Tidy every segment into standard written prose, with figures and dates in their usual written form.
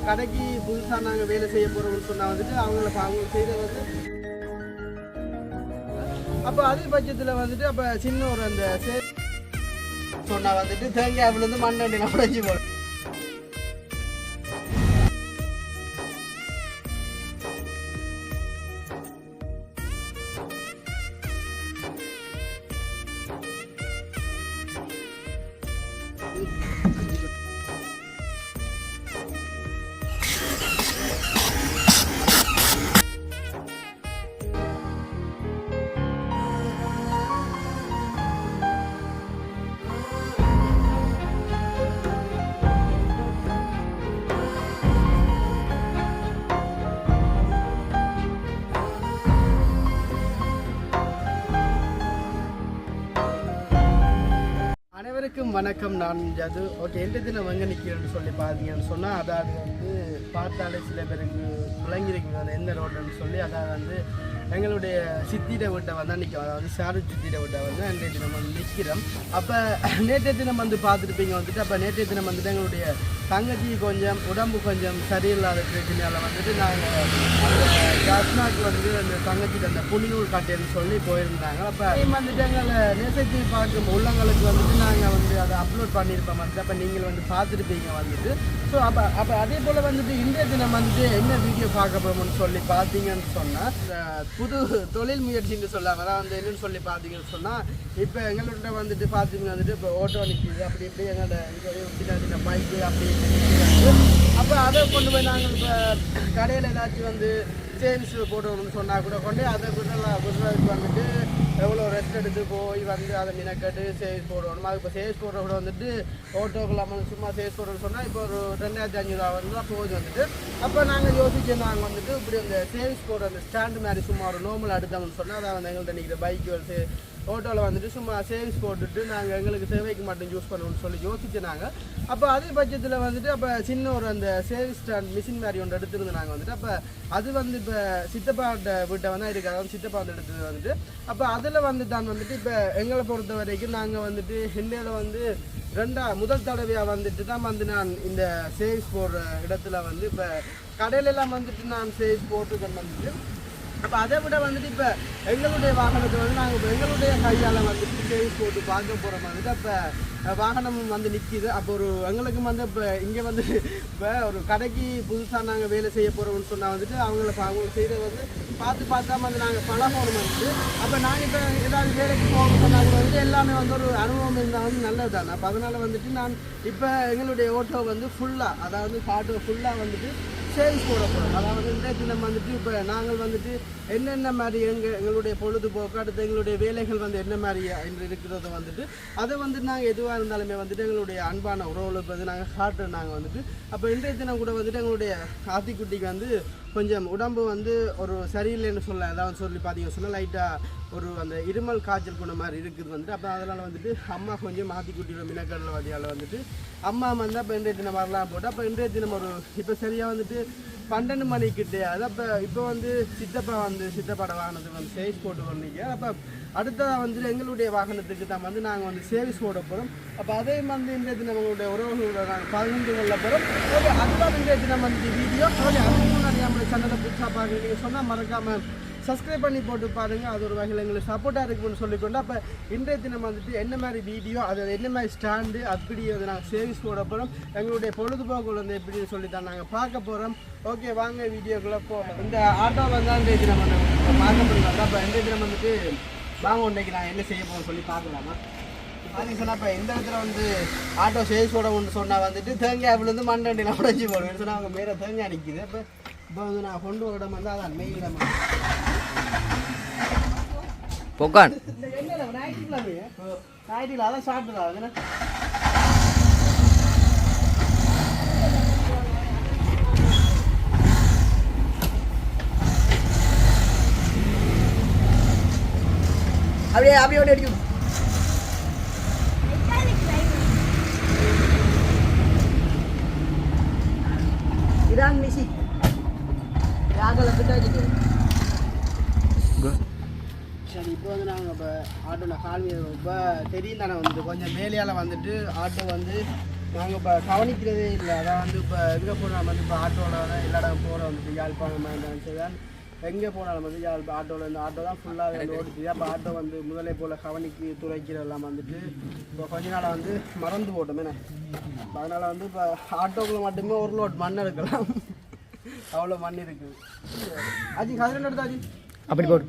கடைக்கு புதுசாக நாங்கள் வேலை செய்ய போகிறோம்னு சொன்னால் வந்துட்டு அவங்க செய்கிறது வந்து அப்போ அதே பட்சத்தில் வந்துட்டு அப்போ சின்ன ஒரு அந்த சொன்னால் வந்துட்டு தேங்காய்லேருந்து மண்ணெண்ணெய் உடைஞ்சி போடும். அனைவருக்கும் வணக்கம். நான் ஜது. ஓகே, எந்த தினம் எங்கே நிற்கிறேன்னு சொல்லி பார்த்தீங்கன்னு சொன்னால் அதாவது வந்து பார்த்தாலே சில பேருக்கு விளங்கியிருக்குங்க அந்த எந்த ரோடுன்னு சொல்லி. அதாவது வந்து எங்களுடைய சித்திரை வீட்டை வந்து நிற்கும், அதாவது ஷாரு சித்திரை வீட்டை வந்து அன்றைய தினம் வந்து நிற்கிறோம். அப்போ நேற்றைய தினம் வந்து பார்த்துருப்பீங்க வந்துட்டு. அப்போ நேற்றைய தினம் வந்துட்டு எங்களுடைய தங்கச்சி கொஞ்சம் உடம்பு கொஞ்சம் சரியில்லாத பிரச்சனையால் வந்துட்டு நாங்கள் அந்த ஜாஸ்னாக்கு வந்து அந்த தங்கச்சிக்கு அந்த புலிநூல் கட்டேன்னு சொல்லி போயிருந்தாங்க. அப்போ வந்துட்டு எங்களை நேசத்தை பார்க்கும் உள்ளங்களுக்கு வந்துட்டு நாங்கள் வந்து அதை அப்லோட் பண்ணியிருப்போம் வந்துட்டு. அப்போ நீங்கள் வந்து பார்த்துருப்பீங்க வந்துட்டு. ஸோ அப்போ அதே போல் வந்துட்டு இன்றைய தினம் வந்துட்டு என்ன வீடியோ பார்க்க போகிறோம்னு சொல்லி பார்த்தீங்கன்னு சொன்னால் புது தொழில் முயற்சின்னு சொல்லாமல் அதான் வந்து என்னென்னு சொல்லி பார்த்தீங்கன்னு சொன்னால் இப்போ எங்கள்கிட்ட வந்துட்டு பார்த்தீங்கன்னா வந்துட்டு இப்போ ஓட்டோ நிற்கிது, அப்படி இப்படி எங்களோட சின்ன சின்ன பைக்கு அப்படி அப்போ அதை கொண்டு போய் நாங்கள் இப்போ கடையில் ஏதாச்சும் வந்து சேல்ஸ் போடணும்னு சொன்னால் கூட கொண்டு அதை விடுறதுக்கு வந்துட்டு எவ்வளோ ரெஸ்ட் எடுத்து போய் வந்து அதை மினக்கட்டு சேல்ஸ் போடணும். அது இப்போ சேல்ஸ் போடுற கூட வந்துட்டு ஓட்டோக்கெல்லாம் சும்மா சேல்ஸ் போடணும்னு சொன்னால் இப்போ ஒரு 2500 வந்து போது வந்துட்டு. அப்போ நாங்கள் யோசிச்சு நாங்கள் வந்துட்டு இப்படி அந்த சேல்ஸ் போடுற அந்த ஸ்டாண்டு மாதிரி சும்மா ஒரு நார்மல் எடுத்தோம்னு சொன்னால் அதை வந்து எங்கள்கிட்ட நிற்கிற பைக்கு ஓட்டோவில் வந்துட்டு சும்மா சேல்ஸ் போட்டுட்டு நாங்கள் எங்களுக்கு தேவைக்கு மட்டும் யூஸ் பண்ணணும்னு சொல்லி யோசிச்சு நாங்கள். அப்போ அதே பட்சத்தில் வந்துட்டு அப்போ சின்ன ஒரு அந்த சேல்ஸ் ஸ்டாண்ட் மிஷின் மாதிரி ஒன்று எடுத்துருந்து நாங்கள் வந்துட்டு. அப்போ அது வந்து இப்போ சித்தப்பாட்ட வீட்டை வந்து இருக்குது, அதாவது சித்தப்பா வந்து எடுத்தது வந்துட்டு. அப்போ அதில் வந்து தான் வந்துட்டு இப்போ எங்களை பொறுத்த வரைக்கும் நாங்கள் வந்துட்டு இந்தியாவில் வந்து முதல் தடவையாக வந்துட்டு தான் வந்து நான் இந்த சேல்ஸ் போடுற இடத்துல வந்து இப்போ கடையிலெல்லாம் வந்துட்டு நான் சேல்ஸ் போட்டுக்கன்னு வந்துட்டு. அப்போ அதை விட வந்துட்டு இப்போ எங்களுடைய வாகனத்தை வந்து நாங்கள் இப்போ எங்களுடைய கையால் வந்துட்டு சேல்ஸ் போட்டு பார்க்க போகிறோம் வந்துட்டு. அப்போ வாகனம் வந்து நிற்கிது. அப்போ ஒரு எங்களுக்கு வந்து இப்போ இங்கே வந்து இப்போ ஒரு கடைக்கு புதுசாக நாங்கள் வேலை செய்ய போகிறோம்னு சொன்னால் வந்துட்டு அவங்க செய்கிறத வந்து பார்த்து வந்து நாங்கள் பழகணும் வந்துட்டு. அப்போ நாங்கள் இப்போ ஏதாவது வேலைக்கு போகணும்னு சொன்னால் கூட வந்துட்டு எல்லாமே வந்து ஒரு அனுபவம் இருந்தால் வந்து நல்லது தானே. அப்போ அதனால் வந்துட்டு நான் இப்போ எங்களுடைய ஓட்டோ வந்து ஃபுல்லாக, அதாவது ஆட்டோ ஃபுல்லாக வந்துட்டு சேல்ஸ் போட போகிறோம். அதாவது இந்த தினம் வந்துட்டு இப்போ நாங்கள் வந்துட்டு என்னென்ன மாதிரி எங்களுடைய பொழுதுபோக்கு அடுத்து எங்களுடைய வேலைகள் வந்து என்ன மாதிரி என்று இருக்கிறத வந்துட்டு அதை வந்து நாங்கள் எதுவாக இருந்தாலுமே வந்துட்டு எங்களுடைய அன்பான உறவுகளுக்கு வந்து நாங்கள் காட்டுறோம் நாங்கள் வந்துட்டு. அப்போ இன்றைய தினம் கூட வந்துட்டு எங்களுடைய ஆத்திக்குட்டிக்கு வந்து கொஞ்சம் உடம்பு வந்து ஒரு சரியில்லைன்னு சொல்ல ஏதாவது சொல்லி பார்த்தீங்கன்னு சொன்னால் லைட்டாக ஒரு அந்த இருமல் காய்ச்சல் குண மாதிரி இருக்குது வந்துட்டு. அப்போ அதனால் வந்துட்டு அம்மா கொஞ்சம் மாற்றிக்குட்டியோட மினக்கடலை வதியால் வந்துட்டு அம்மா வந்து அப்போ இன்றைய தினம் வரலாம் போட்டு. அப்போ இன்றைய தினம் ஒரு இப்போ சரியாக வந்துட்டு 12 மணிக்கிட்டே அது இப்போ வந்து சித்தப்பாட வாகனத்துக்கு வந்து சேல்ஸ் போட்டு பண்ணிக்க. அப்போ அடுத்ததாக வந்துட்டு எங்களுடைய வாகனத்துக்கு தான் வந்து நாங்கள் வந்து சேல்ஸ் போட போகிறோம். அப்போ அதே வந்து இன்றைய தினம் எங்களுடைய உறவுகளோட நாங்கள் பகிர்ந்து கொள்ள போகிறோம். ஓகே, அதுதான் இன்றைய தினம் வந்து வீடியோ. ஓகே, அதுக்கு முன்னாடி நம்மளுடைய சேனலை புதுசாக பார்க்குறீங்க சொன்னால் மறக்காமல் சப்ஸ்கிரைப் பண்ணி போட்டு பாருங்கள். அது ஒரு வகையில் எங்களுக்கு சப்போர்ட்டாக இருக்குன்னு சொல்லிக்கொண்டு அப்போ இன்றைய தினம் வந்துட்டு என்ன மாதிரி வீடியோ அது என்ன மாதிரி ஸ்டாண்டு அப்படி அதை நாங்கள் சேல்ஸ் போட போகிறோம். எங்களுடைய பொழுதுபோக்குகள் வந்து எப்படின்னு சொல்லி தான் நாங்கள் பார்க்க போகிறோம். ஓகே, வாங்க வீடியோக்குள்ளே போகிறோம். இந்த ஆட்டோ வந்து இன்றைய தினம் வந்து பார்க்க முடியாது. அப்போ இன்றைய தினம் வந்துட்டு வாங்க இன்றைக்கு நான் என்ன செய்ய போகிறோம் சொல்லி பார்க்கலாமா. அதுக்கு சொன்னால் இப்போ இந்த இடத்துல வந்து ஆட்டோ சேல்ஸ் போட ஒன்று சொன்னால் வந்துட்டு தேங்காய்லேருந்து மண்ணெண்ணெய் உடைச்சி போடுவேன் சொன்னால் அவங்க மேலே தேங்காய் நிற்கிது. இப்போ வந்து நான் கொண்டு வர இடம் வந்து அதான் மெயின் இடம் பொக்கான் ஞாயிற்றுல அதான் சாப்பிட்டுதா அதுன்னு அப்படியே அடிக்கும். இதான் மிஷி யாகலை பிட்டாச்சு. சரி, இப்போ வந்து நாங்கள் இப்போ ஆட்டோவில் கால் இப்போ தெரியும் தானே வந்துட்டு கொஞ்சம் மேலையால் வந்துட்டு ஆட்டோ வந்து நாங்கள் இப்போ கவனிக்கிறதே இல்லை. அதான் வந்து இப்போ எங்கே போனாலும் வந்து இப்போ ஆட்டோவில் தான் எல்லா இடம் போகிறோம் வந்துட்டு யாழ்ப்பாணமாக இருந்தாலும் சரி தான் எங்கே போனாலும் வந்து ஆட்டோவில் இந்த ஆட்டோ தான் ஃபுல்லாக வந்து ஓடிச்சு. அப்போ ஆட்டோ வந்து முதலே போல் கவனிக்கு துறைக்கிறதெல்லாம் வந்துட்டு இப்போ கொஞ்ச நாளாக வந்து மறந்து போட்டோம் என்ன. அதனால் வந்து இப்போ ஆட்டோக்குள்ளே மட்டுமே ஒரு லோட் மண் எடுக்கலாம். அவ்வளோ மண் இருக்குது. அஜி கதிரன் எடுத்தாச்சு அப்படி போட்டு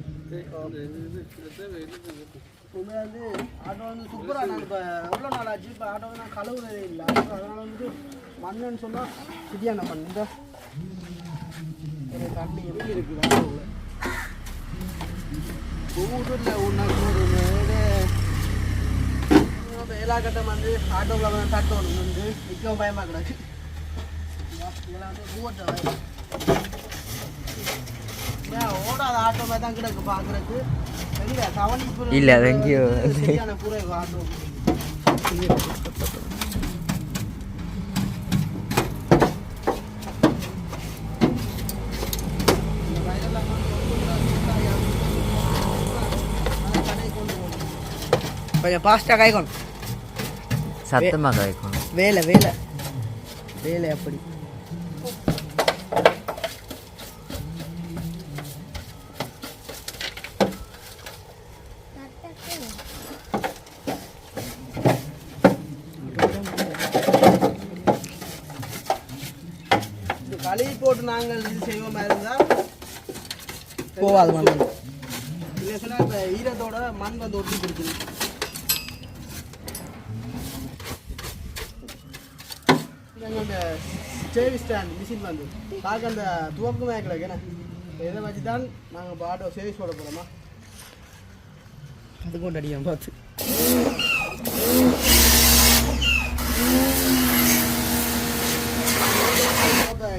இப்போ வந்து ஆட்டோ வந்து சூப்பராக நான் இப்போ எவ்வளோ நாள் ஆச்சு இப்போ ஆட்டோ வந்து நான் கழுவுறதே இல்லை. அதனால் வந்து மண்ணுன்னு சொன்னால் சரியான மண் இந்த தண்ணி எதுவும் இருக்குது ஆட்டோவில் ஊரில் உனக்கு ஒரு வேலை கட்டம் வந்து ஆட்டோவில் வந்து தட்டணும் வந்து நிற்கவும் பயமாக கிடக்கு. இதெல்லாம் வந்து கூட்ட ஓடாத ஆட்டோ மாதிரி தான் கிடக்கு பார்க்குறதுக்கு. இல்லை அது எங்கேயோ சரியான குறைவு ஆட்டோ. கொஞ்சம் ஃபாஸ்ட்டாக காய்க்கணும், சத்தமாக காய்க்கணும். வேலை வேலை வேலை அப்படி கழுவி போட்டு நாங்கள் இது செய்வோம் இருந்தால் போகாது மண். இல்லை சொன்னால் இப்போ ஈரத்தோட மண் வந்து ஒட்டி இருக்குது. எங்கள்கிட்ட சேவி ஸ்டாண்ட் மிஷின் வந்து பார்க்க அந்த துவக்கமே கிடக்கு. ஏன்னா இதை வச்சு தான் நாங்கள் இப்போ ஆட்டோ சேவிஸ் போட போகிறோமா அது கொண்டு அடிக்கணும் பார்த்து.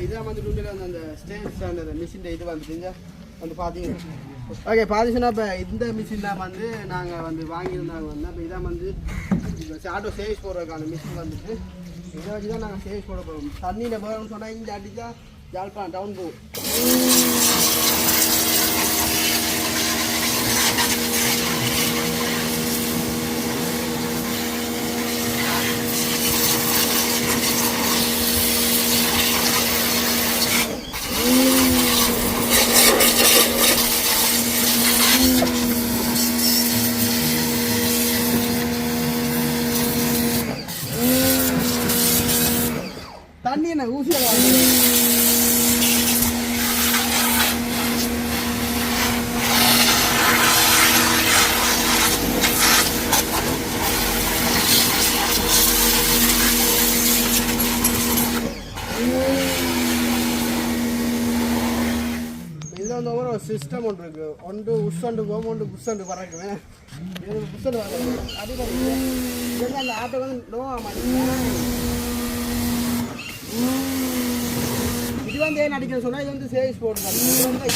இதாக வந்துட்டு அந்த ஸ்டேஜ் ஸ்டாண்ட் அந்த மிஷின் இது வந்துட்டுங்க வந்து பார்த்தீங்கன்னா ஓகே பார்த்தீங்கன்னா இப்போ இந்த மிஷின் தான் வந்து நாங்கள் வந்து வாங்கியிருந்தாங்க வந்து. அப்போ இதான் வந்து ஆட்டோ சேவிஸ் போடுறதுக்கான மிஷின் வந்துட்டு இதை வச்சு தான் நாங்கள் சேவிஸ் போட போகிறோம். தண்ணியில் போகிறோம்னு சொன்னால் இங்கே அடித்தா யாழ்ப்பாணம் டவுன் போகும். தண்ணி என்ன ஊசியில் இதில் வந்து ஒரு சிஸ்டம் ஒன்று இருக்குது. ஒன்று உஷண்டு போகும், ஒன்று புஷண்டு பறக்குவேன். புஷண்டு வர அது அந்த ஆட்டோ வந்து நோ ஆமாம். இது வந்து ஏன் அடிக்கிற சொன்னால் இது வந்து சேவிஸ் போடுறாங்க. இது வந்து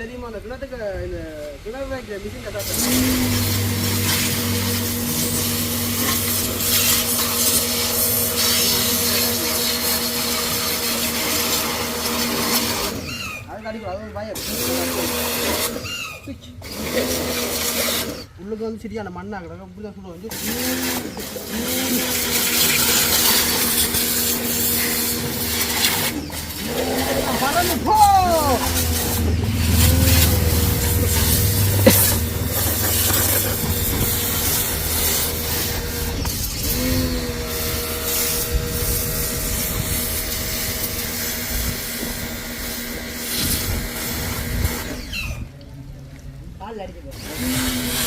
தெரியுமா அந்த கிணத்துக்கு இந்த கிணறு வைக்கிற மிஷின் அது அடிக்கும். அது பயம் உள்ளுக்கு வந்து சரியான மண்ணாக இப்படிதான் சொல்லுவோம் வந்து பறந்து போ.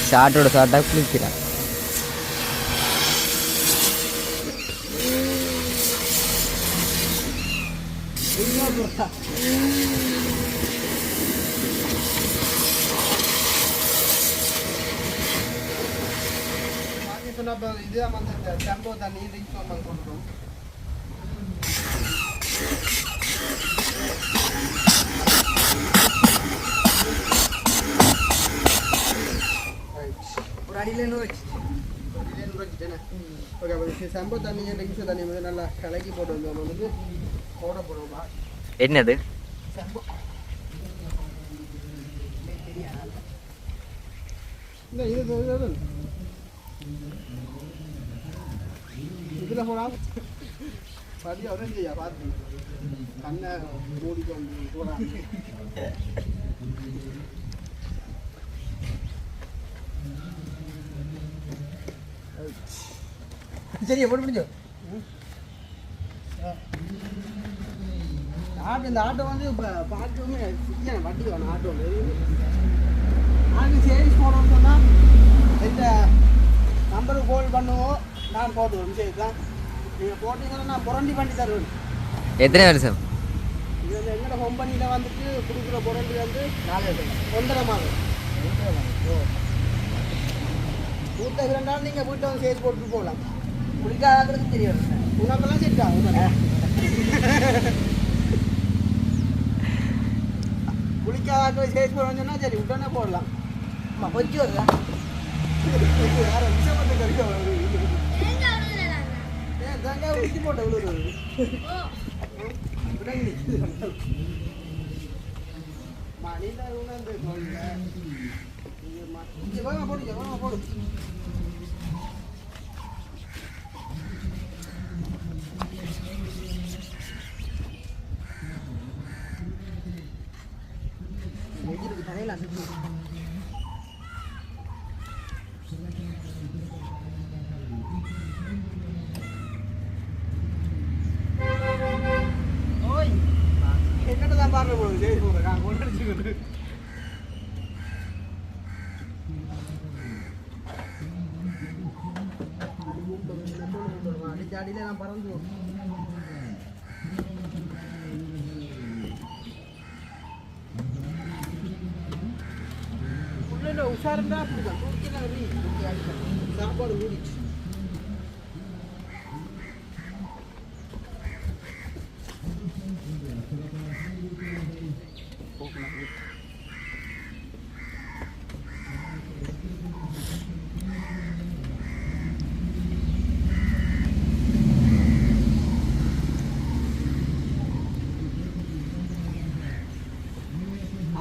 ஷார்ட்டோட ஷார்ட்டாக குளிக்கிறான். இதுதான் வந்து டெம்போ தண்ணி ரிங்ஸ் கொண்டுடும். அடியில் நூறு வச்சுட்டேன். ஓகே, அப்போ சம்பவ தண்ணி ரெண்டு தண்ணி வந்து நல்லா கலக்கி போட்டு வந்து நம்ம வந்து போட போடுவோம். என்னது இந்த இதில் போடாம படி உடஞ்சியா பார்த்து கண்ணை மூடிக்கொண்டு போடாம. சரியா போட்டு முடிஞ்சோ ஆட்டோ இந்த ஆட்டோ வந்து இப்போ பார்க்கவுமே வட்டி வேணும். ஆட்டோ நாங்கள் சேல்ஸ் போனோம்னு சொன்னால் இந்த நம்பருக்கு கால் பண்ணுவோம், நான் போட்டுவோம். சரி தான் நீங்கள் போட்டீங்கன்னா நான் புரண்டி பண்ணி தருவேன். எத்தனை வருஷம் இது வந்து எங்களோட கம்பெனியில் வந்துட்டு கொடுக்குற புரண்டி வந்து 1.5 மாதம். வீட்டில் 2 நாள் நீங்கள் வீட்டில் வந்து சேல்ஸ் போட்டுட்டு போகலாம். குளிக்காதவங்களுக்கு தெரியும் உனக்கெல்லாம் சரிக்கா குளிக்காத சேல்ஸ் போடணும்னு சொன்னால் சரி உடனே போடலாம். ஆமாம் கொஞ்சம் வருதா வேறு விஷயப்பட்டு கறிக்க தேங்காய் ஊற்றி போட்ட விழுது மணியில் உணர்ந்து போடு போடு. வெஜிருக்கு தலையில் அசைச்சு ஓய் என்னட்டு தான் பாருங்க போகுது. சரி போகிறேன் நான் கொண்டு அடிச்சுக்கிட்டு அடிச்சாடியில் நான் பறந்து உஷாருந்தா அப்படிதான் சாப்பாடு மூடிச்சு.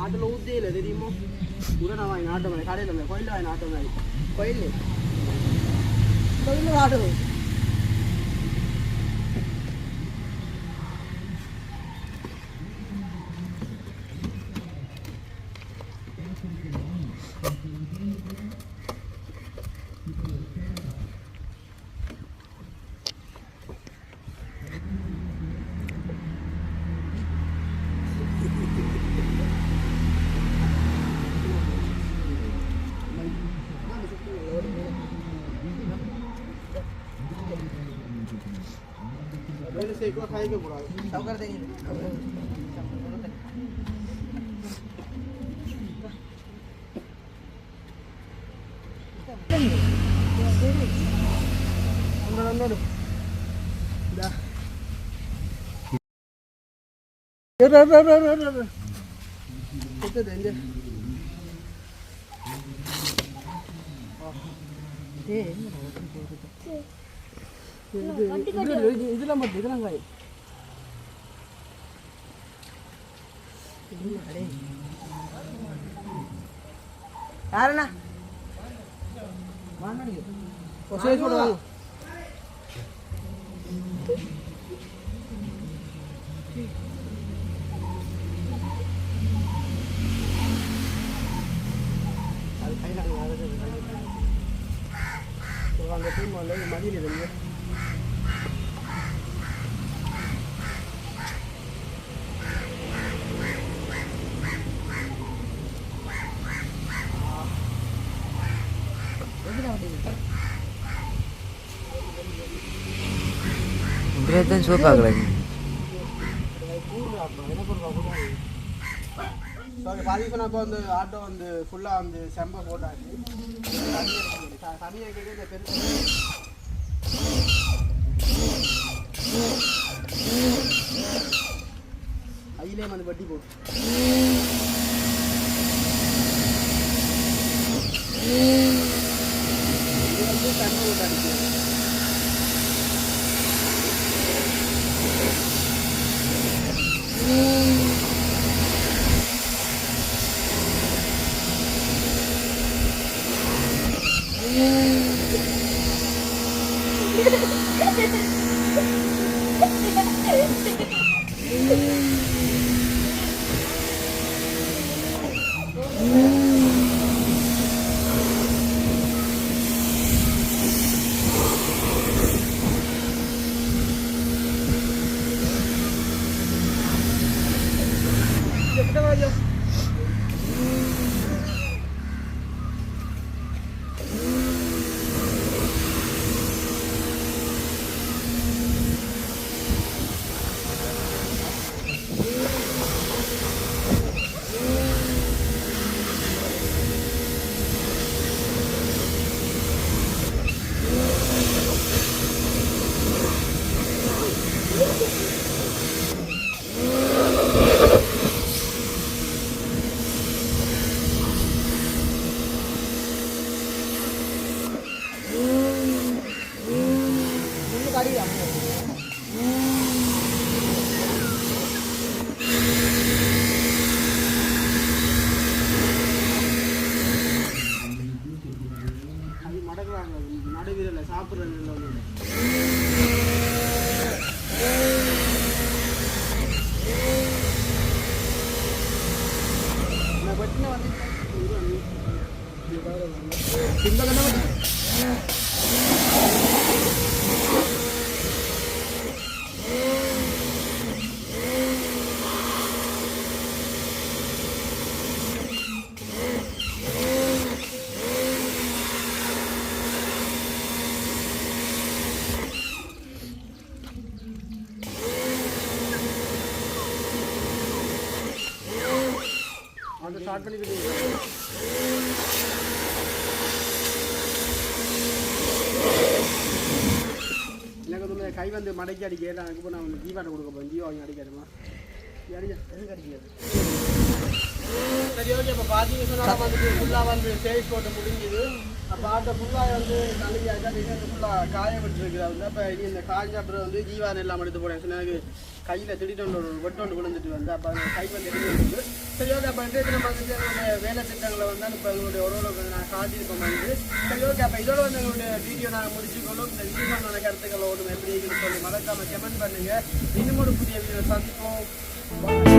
ஆட்டில் ஊற்றே இல்லை தெரியுமா? உடனே வாங்கி ஆட்டோ மாதிரி கடையில் கோயிலில் வாங்கி ஆட்டோ மாதிரி கோயில் ஆடுவோம் வேலை செய்ய காய்க்க கூடாது. சவுக்கர் தெரியுது ஒன்னோடு இதெல்லாம் மட்டும் இதெல்லாம் காய் யாருண்ணா அந்த டீம் வந்து மதியில் இருந்து தான் சோப் ஆகலை பாதிப்பு இப்போ வந்து ஆட்டோ வந்து ஃபுல்லாக வந்து செம்ப போட்டாச்சு. தனியாக கேட்க பெருசு அதிலே வந்து வட்டி போடும். தண்ணி போட்டு அடிக்கிறது. அது மடக்குறாங்க நடுவீரில் சாப்பிட்றதுல வந்து பட்டின வந்து இந்த அதை ஸ்டார்ட் பண்ணிக்கிட்டு எனக்கு வந்து கை வந்து மடக்கி அடிக்க எனக்கு இப்போ நான் ஜீவாட்டை கொடுக்க போகிறேன் ஜீவா வாங்கி அடிக்காதுமா எதுக்கு அடிக்காது. சரி ஓகே, இப்போ பார்த்தீங்கன்னா வந்துட்டு ஃபுல்லாக வந்து சேல்ஸ் போட்டு முடிஞ்சுது. அப்போ அந்த ஃபுல்லாக வந்து கழுவியாச்சா டிசைன் ஃபுல்லாக காய விட்டுருக்குது. வந்து அப்போ இனி இந்த காய்ஞ்ச அப்புறம் வந்து ஜீவான் எல்லாம் எடுத்து போனேன். எனக்கு கையில் திடீர்னு ஒரு வெட்டொண்டு விழுந்துட்டு வந்து அப்போ அந்த கை வந்து எடுத்து. சரி ஓகே, அப்போ இன்றைக்கு நம்ம வந்துட்டு எங்களுடைய வேலை திட்டங்களை வந்து இப்போ எங்களுடைய உறவுகளுக்கு வந்து நான் காட்டியிருக்கோம் வந்து. சரி ஓகே, அப்போ இதோட வந்து எங்களுடைய வீடியோ நாங்கள் முடிச்சுக்கொள்ளும். இந்த விசேஷமான கருத்துக்களை ஒன்று எப்படி சொல்லி மறக்காமல் கமெண்ட் பண்ணுங்கள். இன்னும் ஒரு புதிய வீடியோ சந்திப்போம்.